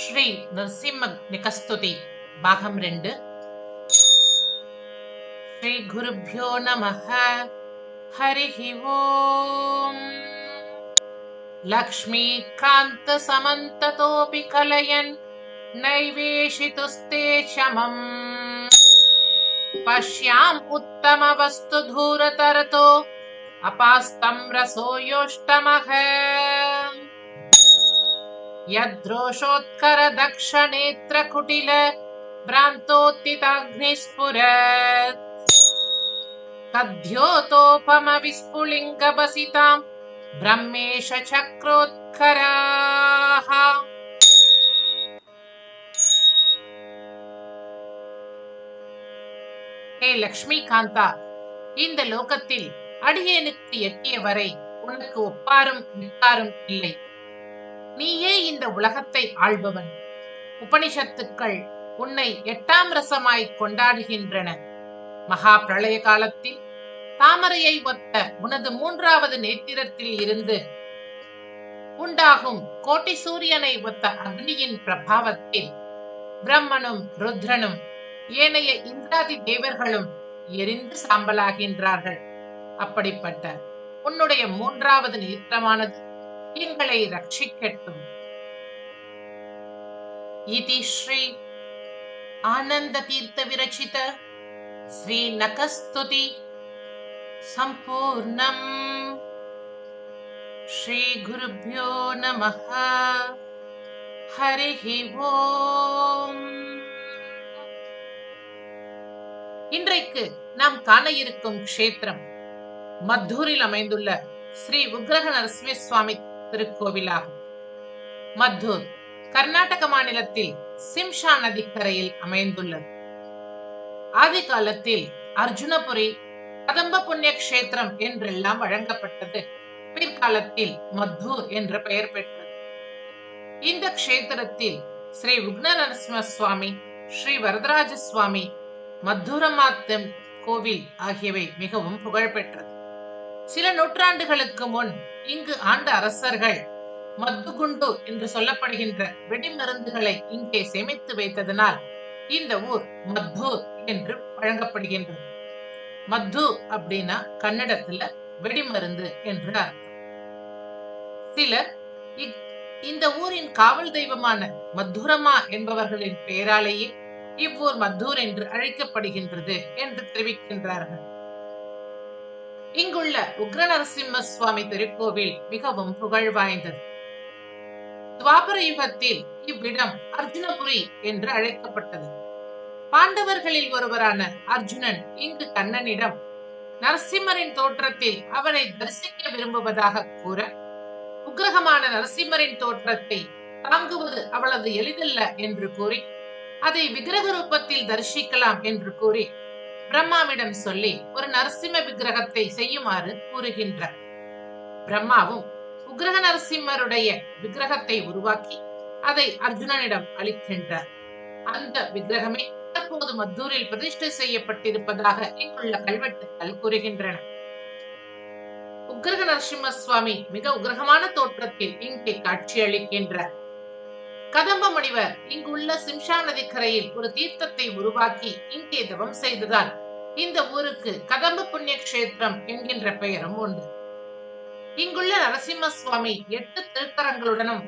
ஸ்ரீ நரசிம்ம நிகஸ்துதி பாகம் 2. ஸ்ரீ குருப்யோ நமஹ. ஹரிஹி ஓம். லக்ஷ்மீகாந்த சமந்ததோபி கலயன் நைவேஷிதுஸ்தே சமம் பஷ்யாம் உத்தம வஸ்து தூரதரதோ அபாஸ்தம் ரசோயோஷ்டமஹ यद्रोषोत्कर दक्षनेत्र कुटिल भ्रान्तोत्थिताग्निस्फुरत् तद्योतोपम विस्फुलिङ्गबसितां ब्रह्मेश चक्रोत्कराः. ஹே லக்ஷ்மிகாந்தா, இந்த லோகத்தில் அடியேனுக்கு எட்டிய வரை உனக்கு ஒப்பாரும் மிக்காரும் இல்லை. நீயே இந்த உலகத்தை ஆள்பவன். உபனிஷத்துக்கள் உன்னை 8ஆம் ரசமாய் கொண்டாடுகின்றன. மகா பிரளய காலத்தில் தாமரையை ஒத்த உனது 3வது நேத்திரத்தில் இருந்து உண்டாகும் கோட்டி சூரியனை ஒத்த அக்னியின் பிரபாவத்தில் பிரம்மனும் ருத்ரனும் ஏனைய இந்திராதி தேவர்களும் எரிந்து சாம்பலாகின்றார்கள். அப்படிப்பட்ட உன்னுடைய 3வது நேத்திரமானது எங்களை ரட்சிக்கட்டும். இதி ஸ்ரீ ஆனந்த தீர்த்த விரச்சித ஸ்ரீ நகஸ்துதி சம்பூர்ணம். ஸ்ரீ குருப்யோ நமஹ. ஹரிஹி ஓம். இன்றைக்கு நாம் காண இருக்கும் க்ஷேத்திரம் மத்தூரில் அமைந்துள்ள ஸ்ரீ உக்ரக நரசிம்ம சுவாமி திருக்கோவிலாகும். மத்தூர் கர்நாடக மாநிலத்தில் சிம்ஷா நதிக்கரையில் அமைந்துள்ளது. ஆதி காலத்தில் அர்ஜுனபுரி கதம்ப புண்ணிய கஷேத்திரம் என்றெல்லாம் வழங்கப்பட்டது. பிற்காலத்தில் மத்தூர் என்ற பெயர் பெற்றது. இந்த கஷேத்திரத்தில் ஸ்ரீ உக்ர நரசிம்ம சுவாமி, ஸ்ரீ வரதராஜ சுவாமி, மத்தூரமாத்தம் கோவில் ஆகியவை மிகவும் புகழ்பெற்றது. சில நூற்றாண்டுகளுக்கு முன் இங்கு ஆண்ட அரசர்கள் மத்துகுண்டு என்று சொல்லப்படுகின்ற வெடிமருந்துகளை இங்கே சேமித்து வைத்ததனால் இந்த ஊர் மத்தூர் என்று வழங்கப்படுகின்றது. மத்து அப்படின்னா கன்னடத்துல வெடிமருந்து என்று அர்த்தம். சிலர் இந்த ஊரின் காவல் தெய்வமான மத்தூரமா என்பவர்களின் பெயராலேயே இவ்வூர் மத்தூர் என்று அழைக்கப்படுகின்றது என்று தெரிவிக்கின்றார்கள். இங்குள்ள உக்ர நரசிம்ம சுவாமி திருக்கோவில் மிகவும் புகழ் வாய்ந்தது. துவாபர யுகத்தில் இவ்விடம் அர்ஜுனபுரி என்று அழைக்கப்பட்டது. பாண்டவர்களில் ஒருவரான அர்ஜுனன் இங்கு கண்ணனிடம் நரசிம்மரின் தோற்றத்தில் அவனை தரிசிக்க விரும்புவதாக கூற, உக்ரகமான நரசிம்மரின் தோற்றத்தை தாங்குவது அவ்வளவு எளிதல்ல என்று கூறி, அதை விக்கிரக ரூபத்தில் தரிசிக்கலாம் என்று கூறி பிரம்மாவிடம் சொல்லி ஒரு நரசிம்ம விக்கிரகத்தை செய்யுமாறு கூறுகின்றார். பிரம்மாவும் உக்ரக நரசிம்மருடைய விக்கிரகத்தை உருவாக்கி அதை அர்ஜுனனிடம் அளிக்கின்றார். அந்த விக்கிரகமே தற்போது மத்தூரில் பிரதிஷ்டை செய்யப்பட்டிருப்பதாக இங்குள்ள கல்வெட்டுக்கள் கூறுகின்றன. உக்ரக நரசிம்ம சுவாமி மிக உக்ரகமான தோற்றத்தில் இங்கே காட்சியளிக்கின்றார். கதம்ப முனிவர் இங்குள்ள சிம்ஷா நதிக்கரையில் ஒரு தீர்த்தத்தை உருவாக்கி இங்கே தவம் செய்ததால் இந்த ஊருக்கு கதம்ப புண்ணிய கஷேத்திரம் என்கின்ற பெயரும் உண்டு. இங்குள்ள நரசிம்ம சுவாமி 8 திருக்கரங்களுடனும்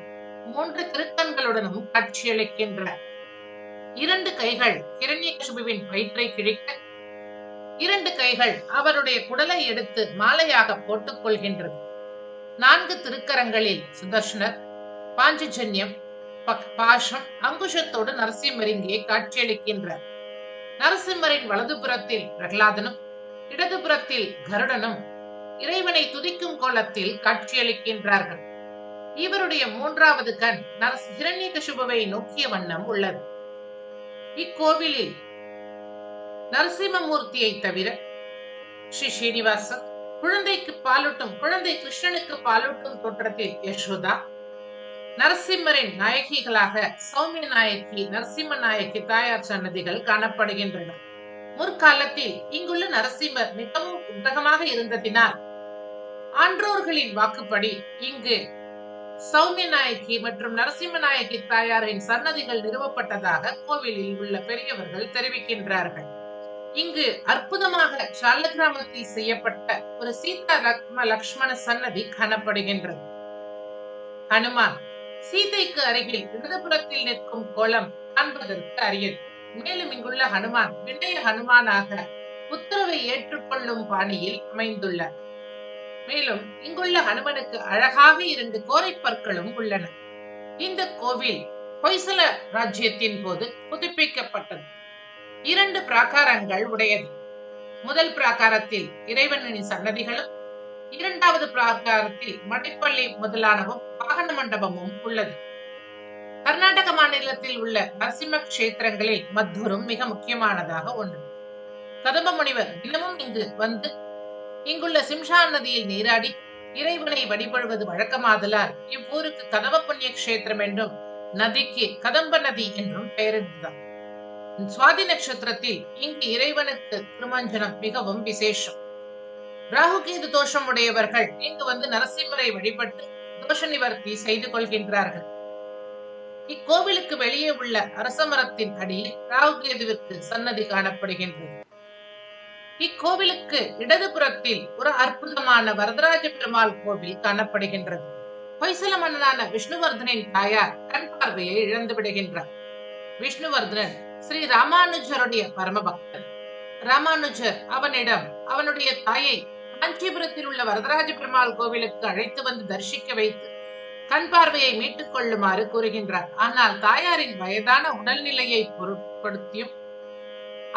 3 திருக்கண்களுடனும் காட்சியளிக்கின்றார். 2 கைகள் ஹிரண்யகசிபுவின் வயிற்றை கிழிக்க, 2 கைகள் அவருடைய குடலை எடுத்து மாலையாக போட்டுக் கொள்கின்றது. 4 திருக்கரங்களில் சுதர்ஷனர், பாஞ்சஜன்யம், பாஷம், அங்குஷத்தோடு நரசிம்மர் இங்கே காட்சியளிக்கின்றார். நரசிம்மரின் வலதுபுறத்தில் பிரகலாதனும் இடதுபுறத்தில் கருடனும் இறைவனை துதிக்கும் கோலத்தில் காட்சியளிக்கின்றார்கள். இவருடைய 3வது கண் ஹிரண்யகசிபுவை நோக்கிய வண்ணம் உள்ளது. இக்கோவிலில் நரசிம்மமூர்த்தியை தவிர ஸ்ரீ ஸ்ரீனிவாசன், குழந்தைக்கு பாலூட்டும் குழந்தை கிருஷ்ணனுக்கு பாலூட்டும் தோற்றத்தில் யசோதா, நரசிம்மரின் நாயகிகளாக சௌமிய நாயகி, நரசிம்ம நாயகி தாயார் சன்னதிகள் காணப்படுகின்றன. முற்காலத்தில் இங்குள்ள நரசிம்மர் மிகவும் உக்ரகமாக இருந்ததினால் ஆன்றோர்களின் வாக்குப்படி இங்கு சௌமியநாயகி மற்றும் நரசிம்மநாயகி தாயாரின் சன்னதிகள் நிறுவப்பட்டதாக கோவிலில் உள்ள பெரியவர்கள் தெரிவிக்கின்றார்கள். இங்கு அற்புதமாக சாலக்கிராமத்தில் செய்யப்பட்ட ஒரு சீதா லக்ஷ்மண சன்னதி காணப்படுகின்றது. ஹனுமான் சீதைக்கு அருகில் இடதுபுறத்தில் நிற்கும் கோலம் காண்பதற்கு அரியது. மேலும் இங்குள்ள ஹனுமான் வினய ஹனுமானாக உத்தரவை ஏற்றுக்கொள்ளும் பாணியில் அமைந்துள்ளார். மேலும் இங்குள்ள ஹனுமனுக்கு அழகாக 2 கோரை பற்களும் உள்ளன. இந்த கோவில் ஹொய்சல ராஜ்யத்தின் போது புதுப்பிக்கப்பட்டது. 2 பிராகாரங்கள் உடையது. முதல் பிராகாரத்தில் இறைவனின் சன்னதிகளும், 2வது பிராகாரத்தில் மடைப்பள்ளி முதலானவும் வாகன மண்டபமும் உள்ளது. கர்நாடக மாநிலத்தில் உள்ள நரசிம்ம கஷேத்திரங்களில் மத்தூரும் மிக முக்கியமானதாக ஒன்று. கதம்ப முனிவர் தினமும் இங்கு வந்து இங்குள்ள சிம்ஷா நதியில் நீராடி இறைவனை வழிபடுவது வழக்கமாதலால் இவ்வூருக்கு கதவ புண்ணிய கஷேத்திரம் என்றும் நதிக்கு கதம்ப நதி என்றும் பெயரிட்டதாம். சுவாதி நட்சத்திரத்தில் இங்கு இறைவனுக்கு திருமஞ்சனம் மிகவும் விசேஷம். ராகுகேது தோஷம் உடையவர்கள் இங்கு வந்து நரசிம்மரை வழிபட்டு தோஷ நிவர்த்தி செய்து கொள்கின்றார்கள். இக்கோவிலுக்கு வெளியே உள்ள அரசமரத்தின் அடியில் ராகுகேதுவிற்கு சன்னதி காணப்படுகின்றது. இக்கோவிலுக்கு இடதுபுறத்தில் ஒரு அற்புதமான வரதராஜ பெருமாள் கோவில் காணப்படுகின்றது. ஹொய்சல மன்னனான விஷ்ணுவர்தனின் தாயார் கண் பார்வையை இழந்து விடுகின்றார். விஷ்ணுவர்தனன் ஸ்ரீ ராமானுஜருடைய பரம பக்தன். ராமானுஜர் அவனிடம் அவனுடைய தாயை காஞ்சிபுரத்தில் உள்ள வரதராஜ பெருமாள் கோவிலுக்கு அழைத்து வந்து தரிசிக்க வைத்து கண் பார்வையை மீட்டுக் கொள்ளுமாறு கூறுகின்றார். ஆனால் தாயாரின் வயதான உடல்நிலையை பொருட்படுத்தியும்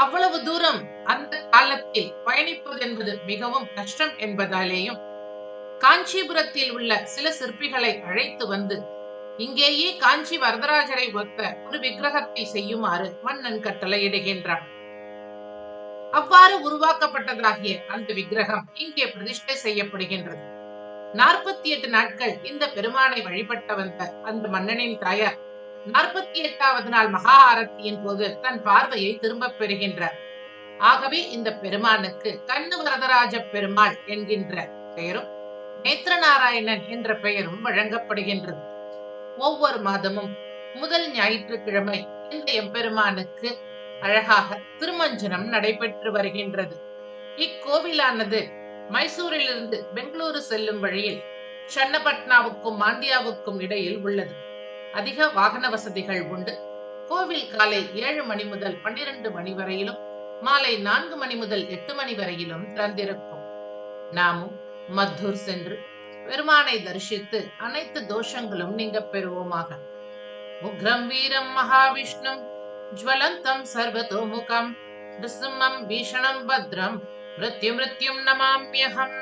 அவ்வளவு தூரம் அந்த காலத்தில் பயணிப்பது என்பது மிகவும் கஷ்டம் என்பதாலேயும் காஞ்சிபுரத்தில் உள்ள சில சிற்பிகளை அழைத்து வந்து இங்கேயே காஞ்சி வரதராஜரை ஒத்த ஒரு விக்கிரகத்தை செய்யுமாறு மன்னன் கட்டளையிடுகின்றான். அவ்வாறு உருவாக்கப்பட்டதாகிய அந்த விக்கிரகம் இங்கே பிரதிஷ்டை செய்யப்படுகின்றது. 48 நாட்கள் இந்த பெருமானை வழிபட்ட வந்த அந்த மன்னனின் தாயார் 48வது நாள் மகா ஆரத்தியின் போது தன் பார்வையை திரும்ப பெறுகின்றார். ஆகவே இந்த பெருமானுக்கு கண்ணு வரதராஜ பெருமாள் என்கின்ற பெயரும் நேத்திரநாராயணன் என்ற பெயரும் வழங்கப்படுகின்றது. ஒவ்வொரு மாதமும் முதல் ஞாயிற்றுக்கிழமை இந்த எம்பெருமானுக்கு அழகாக திருமஞ்சனம் நடைபெற்று வருகின்றது. இக்கோவிலானது மைசூரிலிருந்து பெங்களூரு செல்லும் வழியில் சன்னபட்னாவுக்கும் மாண்டியாவுக்கும் இடையில் உள்ளது. அதிக வாகன வசதிகள் உண்டு. கோவில் காலை 7 மணி முதல் 12 மணி வரையிலும், மாலை 4 மணி முதல் 8 மணி வரையிலும் திறந்திருக்கும். நாமும் மத்தூர் சென்று பெருமானை தரிசித்து அனைத்து தோஷங்களும் நீங்க பெறுவோமாக. உக்ரம் வீரம் மகாவிஷ்ணும் ஜ்வலந்தம் சர்வதோமுகம் நிருசிம்மம் பீஷணம் பத்ரம் மிருத்யும் நமாம்யஹம்.